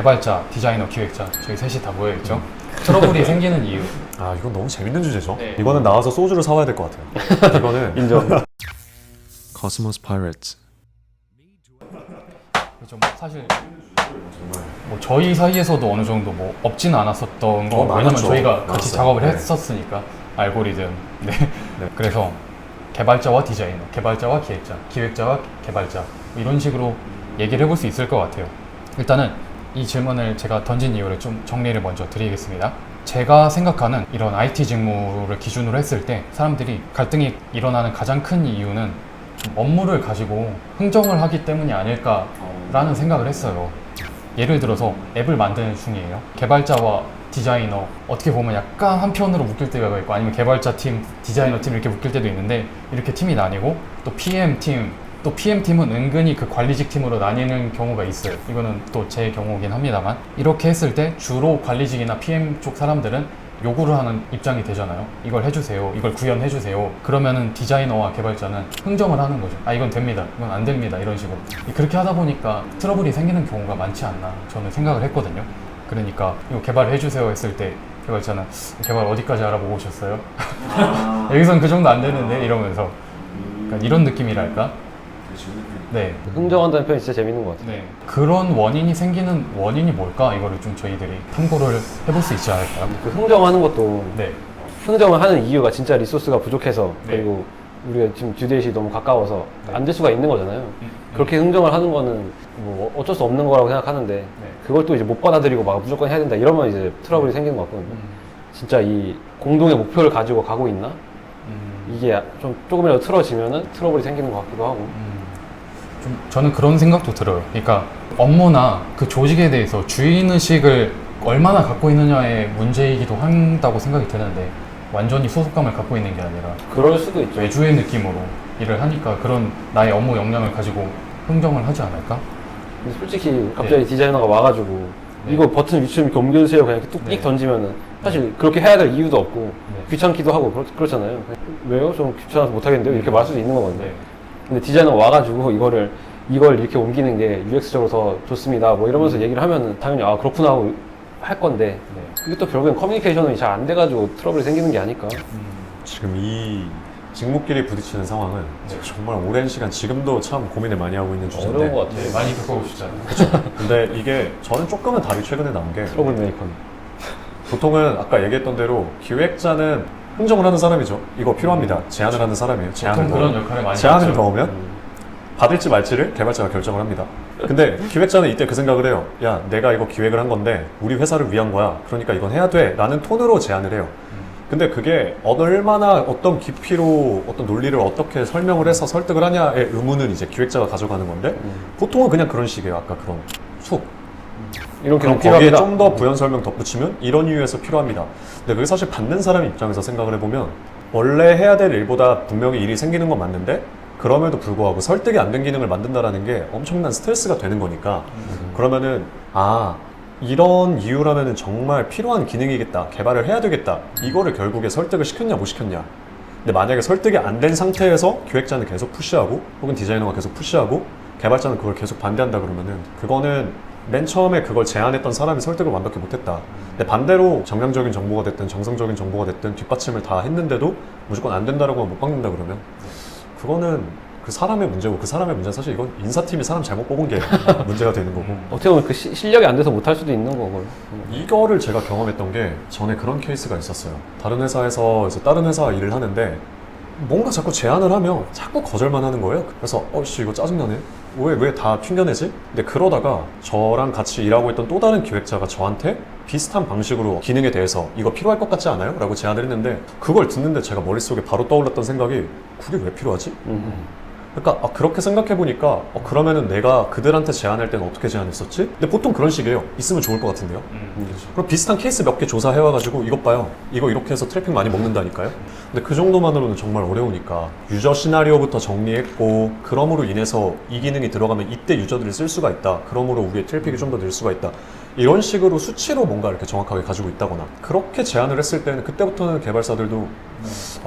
개발자, 디자이너, 기획자 저희 셋이 다 모여있죠. 트러블이 생기는 이유. 아, 이건 너무 재밌는 주제죠. 네. 이거는 나와서 소주를 사와야 될 것 같아요. 이거는 인정. Cosmos Pirates. 좀 사실 뭐 저희 사이에서도 어느 정도 뭐 없지는 않았었던 거. 왜냐면 많았죠. 저희가 같이 많았어요. 작업을 네. 했었으니까 알고리즘. 네. 네. 그래서 개발자와 디자이너, 개발자와 기획자, 기획자와 개발자 이런 식으로 얘기를 해볼 수 있을 것 같아요. 일단은 이 질문을 제가 던진 이유를 좀 정리를 먼저 드리겠습니다. 제가 생각하는 이런 IT 직무를 기준으로 했을 때 사람들이 갈등이 일어나는 가장 큰 이유는 좀 업무를 가지고 흥정을 하기 때문이 아닐까라는 생각을 했어요. 예를 들어서 앱을 만드는 중이에요. 개발자와 디자이너 어떻게 보면 약간 한편으로 묶일 때가 있고 아니면 개발자 팀, 디자이너 팀 이렇게 묶일 때도 있는데 이렇게 팀이 나뉘고 또 PM팀, 또 PM팀은 은근히 그 관리직 팀으로 나뉘는 경우가 있어요. 이거는 또 제 경우긴 합니다만 이렇게 했을 때 주로 관리직이나 PM 쪽 사람들은 요구를 하는 입장이 되잖아요. 이걸 해주세요. 이걸 구현해주세요. 그러면은 디자이너와 개발자는 흥정을 하는 거죠. 아, 이건 됩니다. 이건 안 됩니다. 이런 식으로. 그렇게 하다 보니까 트러블이 생기는 경우가 많지 않나 저는 생각을 했거든요. 그러니까 이거 개발을 해주세요 했을 때 개발자는 개발 어디까지 알아보고 오셨어요? 여기선 그 정도 안 되는데 이러면서 그러니까 이런 느낌이랄까? 네. 흥정한다는 표현이 진짜 재밌는 것 같아요. 네. 그런 원인이 생기는 원인이 뭘까? 이거를 좀 저희들이 탐구를 해볼 수 있지 않을까요? 그 흥정하는 것도 네. 흥정을 하는 이유가 진짜 리소스가 부족해서 네. 그리고 우리가 지금 듀데이시 너무 가까워서 네. 안 될 수가 있는 거잖아요. 그렇게 흥정을 하는 거는 뭐 어쩔 수 없는 거라고 생각하는데 네. 그걸 또 이제 못 받아들이고 막 무조건 해야 된다 이러면 이제 트러블이 생기는 것 같거든요. 진짜 이 공동의 목표를 가지고 가고 있나? 이게 좀 조금이라도 틀어지면은 트러블이 생기는 것 같기도 하고. 좀 저는 그런 생각도 들어요. 그러니까 업무나 그 조직에 대해서 주인의식을 얼마나 갖고 있느냐의 문제이기도 한다고 생각이 드는데 완전히 소속감을 갖고 있는 게 아니라 그럴 수도 있죠. 외주의 느낌으로 일을 하니까 그런 나의 업무 역량을 가지고 흥정을 하지 않을까? 근데 솔직히 갑자기 디자이너가 와가지고 네. 이거 버튼 위치 좀 이렇게 옮겨주세요 그냥 이렇게 뚝 네. 던지면은 사실 그렇게 해야 될 이유도 없고 네. 귀찮기도 하고 그렇잖아요. 왜요? 좀 귀찮아서 못하겠는데요? 이렇게 말할 수도 있는 거거든요. 네. 근데 디자이너가 와가지고 이걸 이렇게 옮기는 게 UX적으로 더 좋습니다 뭐 이러면서 얘기를 하면은 당연히 아 그렇구나 하고 할 건데 네. 그게 또 결국엔 커뮤니케이션이 잘 안 돼가지고 트러블이 생기는 게 아닐까. 지금 이 직무끼리 부딪히는 상황은 네. 정말 오랜 시간 지금도 참 고민을 많이 하고 있는 주제인데 어려운 것 같아요. 네, 많이 겪어보셨잖아요. 근데 이게 저는 조금은 답이 최근에 나온 게 트러블 메이커는. 보통은 아까 얘기했던 대로 기획자는 흥정을 하는 사람이죠. 이거 필요합니다. 제안을 하는 사람이에요. 제안을 보통 그런 넣으면. 역할을 많이 제안을 하죠. 넣으면 받을지 말지를 개발자가 결정을 합니다. 근데 기획자는 이때 그 생각을 해요. 야, 내가 이거 기획을 한 건데 우리 회사를 위한 거야. 그러니까 이건 해야 돼. 라는 톤으로 제안을 해요. 근데 그게 얼마나 어떤 깊이로 어떤 논리를 어떻게 설명을 해서 설득을 하냐의 의무는 이제 기획자가 가져가는 건데 보통은 그냥 그런 식이에요. 아까 그런 숲. 이런 그럼 게 거기에 필요합니다. 좀 더 부연 설명 덧붙이면 이런 이유에서 필요합니다. 근데 그게 사실 받는 사람 입장에서 생각을 해보면 원래 해야 될 일보다 분명히 일이 생기는 건 맞는데 그럼에도 불구하고 설득이 안 된 기능을 만든다라는 게 엄청난 스트레스가 되는 거니까 그러면은 아 이런 이유라면은 정말 필요한 기능이겠다 개발을 해야 되겠다 이거를 결국에 설득을 시켰냐 못 시켰냐 근데 만약에 설득이 안 된 상태에서 기획자는 계속 푸시하고 혹은 디자이너가 계속 푸시하고 개발자는 그걸 계속 반대한다 그러면은 그거는 맨 처음에 그걸 제안했던 사람이 설득을 완벽히 못했다. 근데 반대로 정량적인 정보가 됐든 정성적인 정보가 됐든 뒷받침을 다 했는데도 무조건 안 된다라고 못 박는다 그러면 그거는 그 사람의 문제고 그 사람의 문제는 사실 이건 인사팀이 사람 잘못 뽑은 게 문제가 되는 거고 어떻게 보면 그 실력이 안 돼서 못할 수도 있는 거고. 이거를 제가 경험했던 게 전에 그런 케이스가 있었어요. 다른 회사에서 다른 회사 일을 하는데 뭔가 자꾸 제안을 하면 자꾸 거절만 하는 거예요. 그래서 씨 이거 짜증나네. 왜 다 튕겨내지? 근데 그러다가 저랑 같이 일하고 있던 또 다른 기획자가 저한테 비슷한 방식으로 기능에 대해서 이거 필요할 것 같지 않아요? 라고 제안을 했는데 그걸 듣는데 제가 머릿속에 바로 떠올랐던 생각이 그게 왜 필요하지? 그러니까 그렇게 생각해보니까 그러면은 내가 그들한테 제안할 때는 어떻게 제안했었지? 근데 보통 그런 식이에요. 있으면 좋을 것 같은데요. 그럼 비슷한 케이스 몇 개 조사해와가지고 이것 봐요. 이거 이렇게 해서 트래픽 많이 먹는다니까요. 근데 그 정도만으로는 정말 어려우니까 유저 시나리오부터 정리했고 그럼으로 인해서 이 기능이 들어가면 이때 유저들이 쓸 수가 있다. 그러므로 우리의 트래픽이 좀 더 늘 수가 있다. 이런 식으로 수치로 뭔가 이렇게 정확하게 가지고 있다거나 그렇게 제안을 했을 때는 그때부터는 개발사들도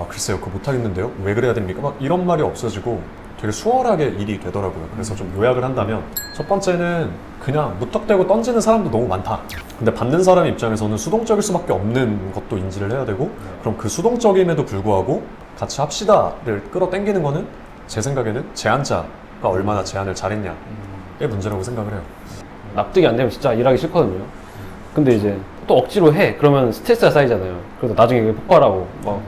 글쎄요 그거 못하겠는데요? 왜 그래야 됩니까? 막 이런 말이 없어지고 되게 수월하게 일이 되더라고요. 그래서 좀 요약을 한다면 첫 번째는 그냥 무턱대고 던지는 사람도 너무 많다. 근데 받는 사람 입장에서는 수동적일 수밖에 없는 것도 인지를 해야 되고 그럼 그 수동적임에도 불구하고 같이 합시다를 끌어당기는 거는 제 생각에는 제안자가 얼마나 제안을 잘했냐의 문제라고 생각을 해요. 납득이 안 되면 진짜 일하기 싫거든요. 근데 이제 또 억지로 해. 그러면 스트레스가 쌓이잖아요. 그래서 나중에 이게 폭발하고 막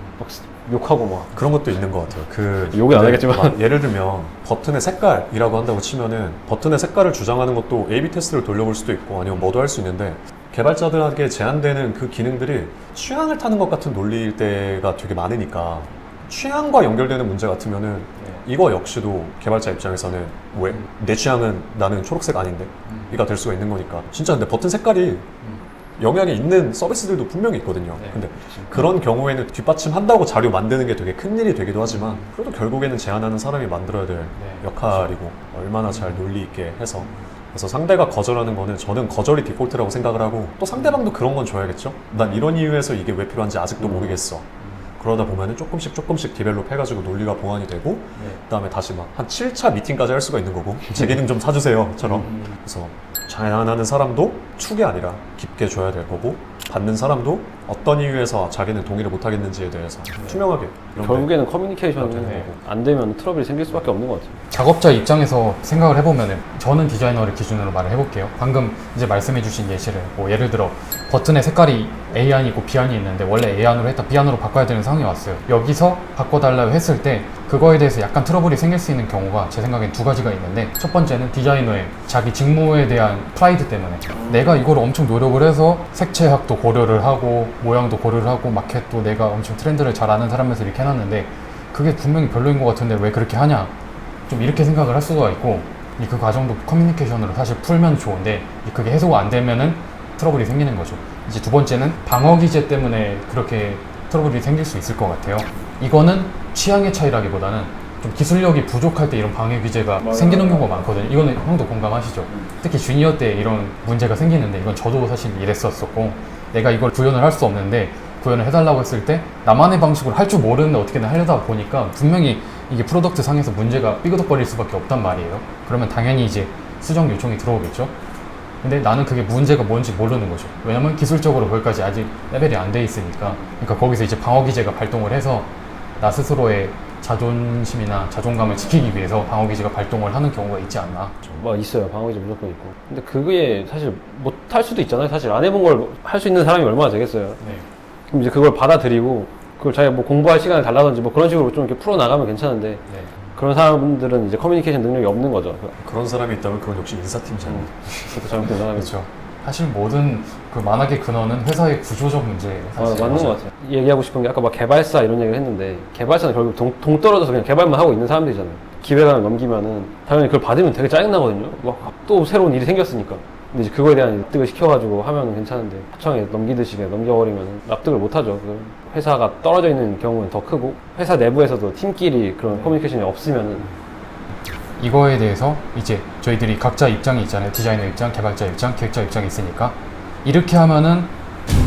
욕하고 막. 그런 것도 있는 것 같아요. 욕은 안 이제 하겠지만. 막 예를 들면 버튼의 색깔이라고 한다고 치면은 버튼의 색깔을 주장하는 것도 A/B 테스트를 돌려볼 수도 있고 아니면 뭐도 할 수 있는데 개발자들에게 제한되는 그 기능들이 취향을 타는 것 같은 논리일 때가 되게 많으니까 취향과 연결되는 문제 같으면은 이거 역시도 개발자 입장에서는 왜 내 취향은 나는 초록색 아닌데 이가 될 수가 있는 거니까 진짜 근데 버튼 색깔이 영향이 있는 서비스들도 분명히 있거든요. 네. 근데 그런 경우에는 뒷받침한다고 자료 만드는 게 되게 큰일이 되기도 하지만 그래도 결국에는 제안하는 사람이 만들어야 될 역할이고 얼마나 잘 논리 있게 해서 그래서 상대가 거절하는 거는 저는 거절이 디폴트라고 생각을 하고 또 상대방도 그런 건 줘야겠죠. 난 이런 이유에서 이게 왜 필요한지 아직도 모르겠어. 그러다 보면은 조금씩 디벨롭 해가지고 논리가 보완이 되고 그다음에 다시 막 한 7차 미팅까지 할 수가 있는 거고 제 기능 좀 사주세요처럼 그래서 제안하는 사람도 축이 아니라 깊게 줘야 될 거고 받는 사람도 어떤 이유에서 자기는 동의를 못 하겠는지에 대해서 투명하게 이런 결국에는 커뮤니케이션이 네. 안 되면 트러블이 생길 수밖에 없는 것 같아요. 작업자 입장에서 생각을 해보면은 저는 디자이너를 기준으로 말을 해볼게요. 방금 이제 말씀해주신 예시를 뭐 예를 들어 버튼의 색깔이 A안이 있고 B안이 있는데 원래 A안으로 했다 B안으로 바꿔야 되는 상황이 왔어요. 여기서 바꿔달라고 했을 때 그거에 대해서 약간 트러블이 생길 수 있는 경우가 제 생각엔 두 가지가 있는데 첫 번째는 디자이너의 자기 직무에 대한 프라이드 때문에 내가 이걸 엄청 노력을 해서 색채학도 고려를 하고 모양도 고려를 하고 마켓도 내가 엄청 트렌드를 잘 아는 사람에서 이렇게 해놨는데 그게 분명히 별로인 것 같은데 왜 그렇게 하냐 좀 이렇게 생각을 할 수가 있고 그 과정도 커뮤니케이션으로 사실 풀면 좋은데 그게 해소가 안 되면은 트러블이 생기는 거죠. 이제 두 번째는 방어 기제 때문에 그렇게 트러블이 생길 수 있을 것 같아요. 이거는 취향의 차이라기보다는 좀 기술력이 부족할 때 이런 방해 규제가 생기는 경우가 많거든요. 이거는 형도 공감하시죠? 특히 주니어 때 이런 문제가 생기는데 이건 저도 사실 이랬었고 내가 이걸 구현을 할 수 없는데 구현을 해달라고 했을 때 나만의 방식으로 할 줄 모르는데 어떻게든 하려다 보니까 분명히 이게 프로덕트 상에서 문제가 삐그덕거릴 수밖에 없단 말이에요. 그러면 당연히 이제 수정 요청이 들어오겠죠. 근데 나는 그게 문제가 뭔지 모르는 거죠. 왜냐면 기술적으로 거기까지 아직 레벨이 안 돼 있으니까. 그러니까 거기서 이제 방어 기제가 발동을 해서 나 스스로의 자존심이나 자존감을 지키기 위해서 방어 기제가 발동을 하는 경우가 있지 않나. 뭐 있어요. 방어 기제 무조건 있고. 근데 그게 사실 못 할 수도 있잖아요. 사실 안 해본 걸 할 수 있는 사람이 얼마나 되겠어요. 네. 그럼 이제 그걸 받아들이고 그걸 자기가 뭐 공부할 시간을 달라든지 뭐 그런 식으로 좀 이렇게 풀어 나가면 괜찮은데 네. 그런 사람들은 이제 커뮤니케이션 능력이 없는 거죠. 그런 사람이 있다면 그건 역시 인사팀장이에요. 그것도 잘못된 사람이죠. 그렇죠. 사실 모든 그 만악의 근원은 회사의 구조적 문제예요. 사실. 맞는 것 같아요. 얘기하고 싶은 게 아까 막 개발사 이런 얘기를 했는데 개발사는 결국 동떨어져서 그냥 개발만 하고 있는 사람들이잖아요. 기획안을 넘기면은 당연히 그걸 받으면 되게 짜증나거든요. 막 또 새로운 일이 생겼으니까. 근데 이제 그거에 대한 납득을 시켜가지고 하면 괜찮은데 하청에 넘기듯이 그냥 넘겨버리면 납득을 못하죠. 회사가 떨어져 있는 경우는 더 크고 회사 내부에서도 팀끼리 그런 커뮤니케이션이 없으면은 이거에 대해서 이제 저희들이 각자 입장이 있잖아요. 디자이너 입장, 개발자 입장, 기획자 입장이 있으니까 이렇게 하면은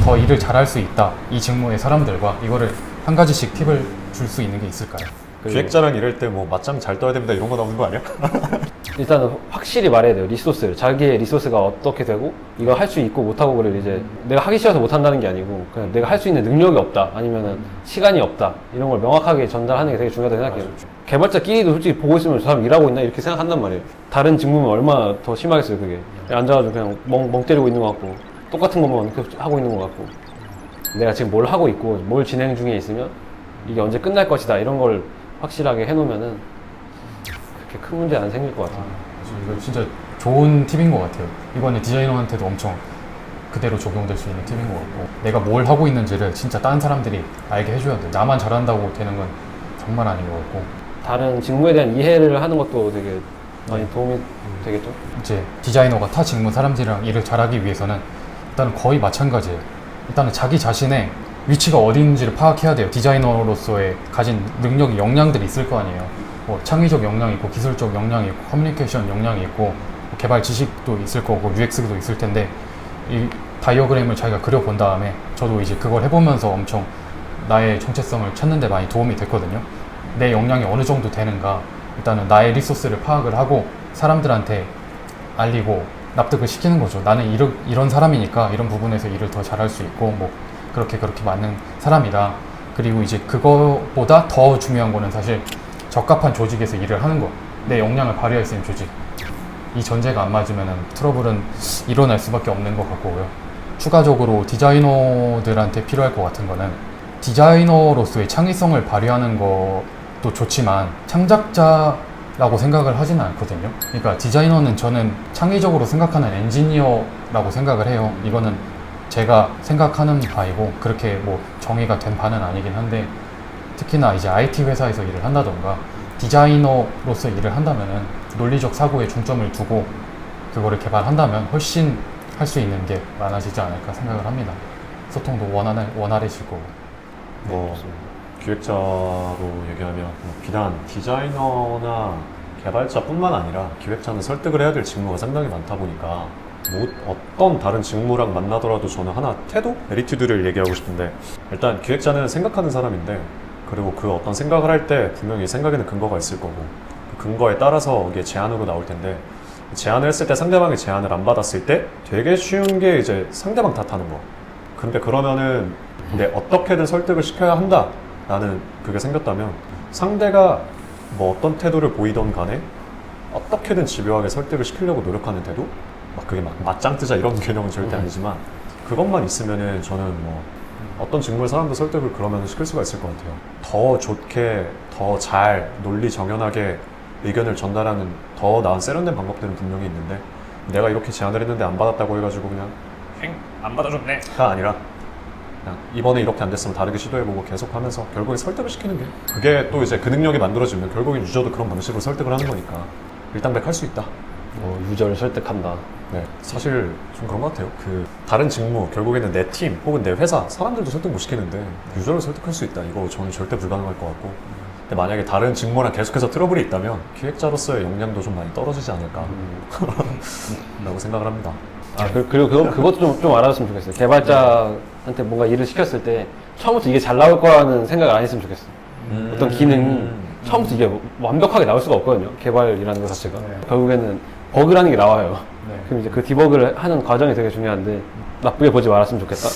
더 일을 잘할 수 있다. 이 직무의 사람들과 이거를 한 가지씩 팁을 줄 수 있는 게 있을까요? 기획자랑 일할 때 뭐 맞짱 잘 떠야 됩니다 이런 거 나오는 거 아니야? 일단은 확실히 말해야 돼요. 리소스를. 자기의 리소스가 어떻게 되고 이거 할 수 있고 못하고 그를 이제 내가 하기 싫어서 못한다는 게 아니고 그냥 내가 할 수 있는 능력이 없다 아니면은 시간이 없다 이런 걸 명확하게 전달하는 게 되게 중요하다고 생각해요. 개발자끼리도 솔직히 보고 있으면 저 사람 일하고 있나 이렇게 생각한단 말이에요. 다른 직무면 얼마나 더 심하겠어요. 그게 앉아가지고 그냥 멍 때리고 있는 것 같고 똑같은 것만 계속 하고 있는 것 같고 내가 지금 뭘 하고 있고 뭘 진행 중에 있으면 이게 언제 끝날 것이다 이런 걸 확실하게 해놓으면은 그렇게 큰 문제 안 생길 것 같아요. 이거 진짜 좋은 팁인 것 같아요. 이거는 디자이너한테도 엄청 그대로 적용될 수 있는 팁인 것 같고 내가 뭘 하고 있는지를 진짜 다른 사람들이 알게 해줘야 돼. 나만 잘한다고 되는 건 정말 아닌 것 같고 다른 직무에 대한 이해를 하는 것도 되게 많이 도움이 되겠죠. 이제 디자이너가 타 직무 사람들이랑 일을 잘하기 위해서는 일단은 거의 마찬가지예요. 일단은 자기 자신의 위치가 어디 있는지를 파악해야 돼요. 디자이너로서의 가진 능력이 역량들이 있을 거 아니에요. 뭐 창의적 역량이 있고 기술적 역량이 있고 커뮤니케이션 역량이 있고 뭐 개발 지식도 있을 거고 UX도 있을 텐데 이 다이어그램을 자기가 그려본 다음에 저도 이제 그걸 해보면서 엄청 나의 정체성을 찾는 데 많이 도움이 됐거든요. 내 역량이 어느 정도 되는가 일단은 나의 리소스를 파악을 하고 사람들한테 알리고 납득을 시키는 거죠. 나는 이런 사람이니까 이런 부분에서 일을 더 잘할 수 있고 뭐 그렇게 맞는 사람이다. 그리고 이제 그거보다 더 중요한 거는 사실 적합한 조직에서 일을 하는 거. 내 역량을 발휘할 수 있는 조직. 이 전제가 안 맞으면 트러블은 일어날 수밖에 없는 것 같고요. 추가적으로 디자이너들한테 필요할 것 같은 거는 디자이너로서의 창의성을 발휘하는 것도 좋지만 창작자라고 생각을 하지는 않거든요. 그러니까 디자이너는 저는 창의적으로 생각하는 엔지니어라고 생각을 해요. 이거는 제가 생각하는 바이고 그렇게 뭐 정의가 된 바는 아니긴 한데 특히나 이제 IT 회사에서 일을 한다던가 디자이너로서 일을 한다면은 논리적 사고에 중점을 두고 그거를 개발한다면 훨씬 할 수 있는 게 많아지지 않을까 생각을 합니다. 소통도 원활해질 거고. 뭐 기획자로 얘기하면 뭐 비단 디자이너나 개발자뿐만 아니라 기획자는 설득을 해야 될 직무가 상당히 많다 보니까 뭐 어떤 다른 직무랑 만나더라도 저는 하나 태도? 에티튜드를 얘기하고 싶은데 일단 기획자는 생각하는 사람인데 그리고 그 어떤 생각을 할 때 분명히 생각에는 근거가 있을 거고 그 근거에 따라서 이게 제안으로 나올 텐데 제안을 했을 때 상대방이 제안을 안 받았을 때 되게 쉬운 게 이제 상대방 탓하는 거. 근데 그러면은 어떻게든 설득을 시켜야 한다 라는 그게 생겼다면 상대가 뭐 어떤 태도를 보이던 간에 어떻게든 집요하게 설득을 시키려고 노력하는 태도? 막 그게 막 맞짱 뜨자 이런 개념은 절대 아니지만 그것만 있으면은 저는 뭐 어떤 직무의 사람도 설득을 그러면 시킬 수가 있을 것 같아요. 더 좋게, 더 잘, 논리 정연하게 의견을 전달하는 더 나은 세련된 방법들은 분명히 있는데 내가 이렇게 제안을 했는데 안 받았다고 해가지고 그냥 안 받아줬네가 아니라 그냥 이번에 이렇게 안 됐으면 다르게 시도해보고 계속하면서 결국에 설득을 시키는 게 그게 또 이제 그 능력이 만들어지면 결국엔 유저도 그런 방식으로 설득을 하는 거니까 일당백 할 수 있다. 유저를 설득한다. 네, 사실 좀 그런 것 같아요. 그 다른 직무 결국에는 내 팀 혹은 내 회사 사람들도 설득 못 시키는데 유저를 설득할 수 있다. 이거 저는 절대 불가능할 것 같고. 근데 만약에 다른 직무랑 계속해서 트러블이 있다면 기획자로서의 역량도 좀 많이 떨어지지 않을까 라고 생각을 합니다. 그리고 그것도 좀 알아줬으면 좋겠어요. 개발자한테 뭔가 일을 시켰을 때 처음부터 이게 잘 나올 거라는 생각을 안 했으면 좋겠어요. 어떤 기능이 처음부터 이게 완벽하게 나올 수가 없거든요. 개발이라는 것 자체가. 결국에는 버그라는 게 나와요. 그럼 이제 그 디버그를 하는 과정이 되게 중요한데 나쁘게 보지 말았으면 좋겠다.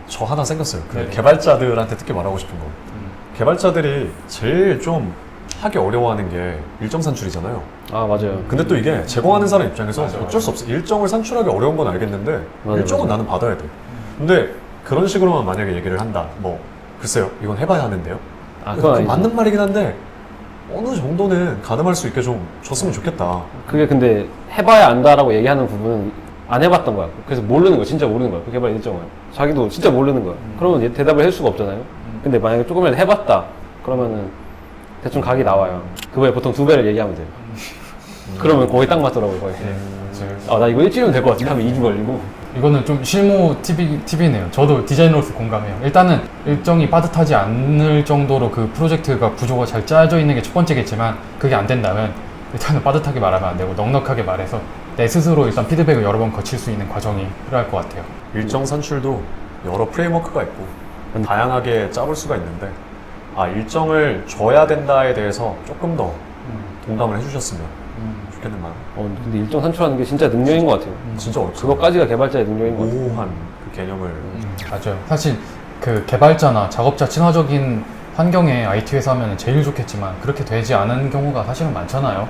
저 하나 생겼어요. 그 네. 개발자들한테 특히 말하고 싶은 거. 개발자들이 제일 좀 하기 어려워하는 게 일정 산출이잖아요. 맞아요. 근데 또 이게 제공하는 사람 입장에서 맞아, 어쩔 수 없어. 일정을 산출하기 어려운 건 알겠는데 맞아, 일정은 맞아. 나는 받아야 돼. 근데 그런 식으로만 만약에 얘기를 한다. 뭐 글쎄요. 이건 해봐야 하는데요. 그건 아니지. 맞는 말이긴 한데 어느 정도는 가늠할 수 있게 좀 줬으면 좋겠다. 그게 근데 해봐야 안다라고 얘기하는 부분은 안 해봤던 거야. 그래서 모르는 거야. 진짜 모르는 거야. 그 개발 일정을. 자기도 진짜 모르는 거야. 그러면 얘 대답을 할 수가 없잖아요. 근데 만약에 조금이라도 해봤다. 그러면은 대충 각이 나와요. 그거에 보통 2배를 얘기하면 돼요. 그러면 거의 딱 맞더라고요. 거의. 나 이거 일주일이면 될 것 같은데 하면 2주 걸리고. 이거는 좀 실무 팁이네요. 저도 디자이너로서 공감해요. 일단은 일정이 빠듯하지 않을 정도로 그 프로젝트가 구조가 잘 짜져 있는 게 첫 번째겠지만 그게 안 된다면 일단은 빠듯하게 말하면 안 되고 넉넉하게 말해서 내 스스로 일단 피드백을 여러 번 거칠 수 있는 과정이 필요할 것 같아요. 일정 산출도 여러 프레임워크가 있고 다양하게 짜볼 수가 있는데 일정을 줘야 된다에 대해서 조금 더 동감을 해주셨으면 좋겠는 마음. 근데 일정 산출하는 게 진짜 능력인 것 같아요. 진짜 어렵죠. 그것까지가 개발자의 능력인 것 같아요. 모호한 그 개념을 맞아요. 사실 그 개발자나 작업자 친화적인 환경의 IT 회사 하면 제일 좋겠지만 그렇게 되지 않은 경우가 사실은 많잖아요.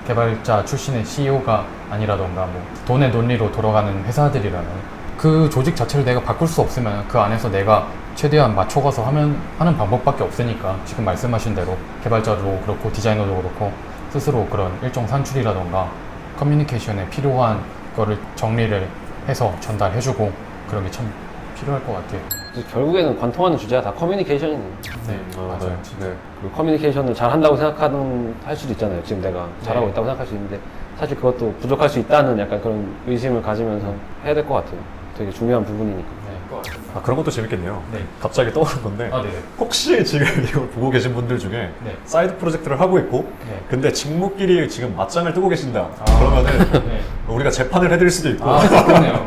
개발자 출신의 CEO가 아니라던가 뭐 돈의 논리로 돌아가는 회사들이라면 그 조직 자체를 내가 바꿀 수 없으면 그 안에서 내가 최대한 맞춰가서 하는 방법밖에 없으니까 지금 말씀하신 대로 개발자도 그렇고 디자이너도 그렇고 스스로 그런 일정 산출이라던가 커뮤니케이션에 필요한 거를 정리를 해서 전달해주고 그런 게 참 필요할 것 같아요. 결국에는 관통하는 주제가 다 커뮤니케이션이네요. 네, 맞아요. 네. 그리고 커뮤니케이션을 잘 한다고 할 수도 있잖아요. 지금 내가 잘하고 있다고 생각할 수 있는데 사실 그것도 부족할 수 있다는 약간 그런 의심을 가지면서 해야 될 것 같아요. 되게 중요한 부분이니까. 그런 것도 재밌겠네요. 네. 갑자기 떠오른 건데 네. 혹시 지금 이걸 보고 계신 분들 중에 네. 사이드 프로젝트를 하고 있고 네. 근데 직무끼리 지금 맞짱을 뜨고 계신다. 그러면은 네. 우리가 재판을 해드릴 수도 있고 그렇네요.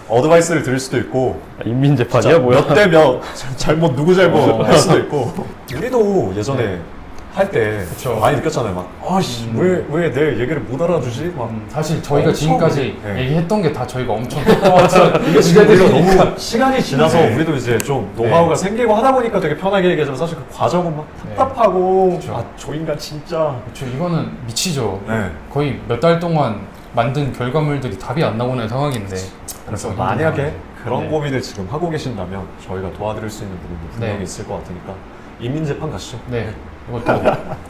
어드바이스를 드릴 수도 있고 인민재판이야 뭐야? 몇 대 몇 잘못 누구 잘못 할 수도 있고 우리도 예전에 할 때 그쵸. 많이 느꼈잖아요. 막 아씨 왜 내 얘기를 못 알아주지? 막 사실 저희가 지금까지 네. 얘기했던 게 다 저희가 엄청 똑똑하죠. 이게 지금 우리가 너무 시간이 지나서 네. 우리도 이제 좀 노하우가 생기고 하다 보니까 되게 편하게 얘기하지만 사실 그 과정은 막 답답하고 그쵸. 아 저 인간 진짜 그렇죠. 이거는 미치죠. 네. 거의 몇 달 동안 만든 결과물들이 답이 안 나오는 상황인데. 그래서 좀 만약에 힘들어요. 그런 네. 고민을 지금 하고 계신다면 저희가 도와드릴 수 있는 부분도 분명히 네. 있을 것 같으니까 이민재판 가시죠. 네. 이것도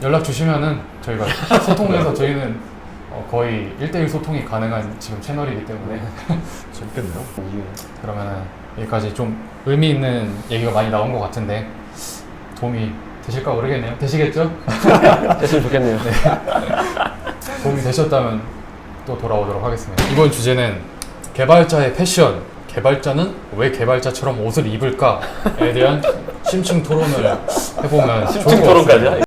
연락 주시면은 저희가 소통해서 저희는 거의 1대1 소통이 가능한 지금 채널이기 때문에 재밌겠네요. 그러면은 여기까지 좀 의미 있는 얘기가 많이 나온 것 같은데 도움이 되실까 모르겠네요. 되시겠죠? 됐으면 좋겠네요. 도움이 되셨다면 또 돌아오도록 하겠습니다. 이번 주제는 개발자의 패션, 개발자는 왜 개발자처럼 옷을 입을까에 대한 심층 토론을 해보면 심층 좋을 것 토론까지? 같습니다.